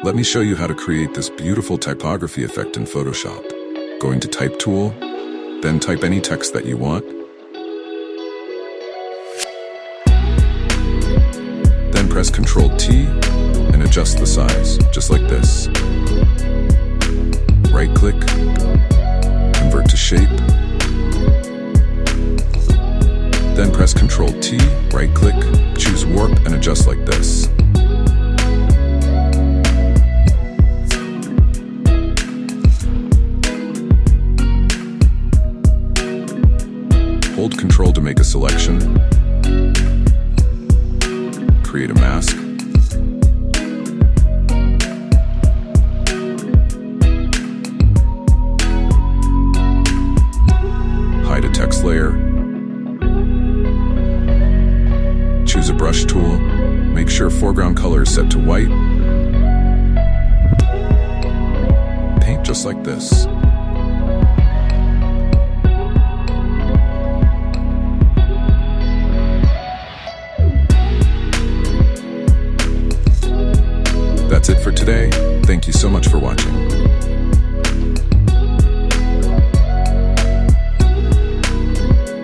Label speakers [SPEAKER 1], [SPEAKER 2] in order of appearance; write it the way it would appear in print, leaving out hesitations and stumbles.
[SPEAKER 1] Let me show you how to create this beautiful typography effect in Photoshop. Going to Type tool, then type any text that you want. Then press Ctrl-T and adjust the size, just like this. Right-click, convert to shape. Then press Ctrl-T, right-click, choose warp and adjust like this. Hold Ctrl to make a selection. Create a mask. Hide a text layer. Choose a brush tool. Make sure foreground color is set to white. Paint just like this. That's it for today. Thank you so much for watching.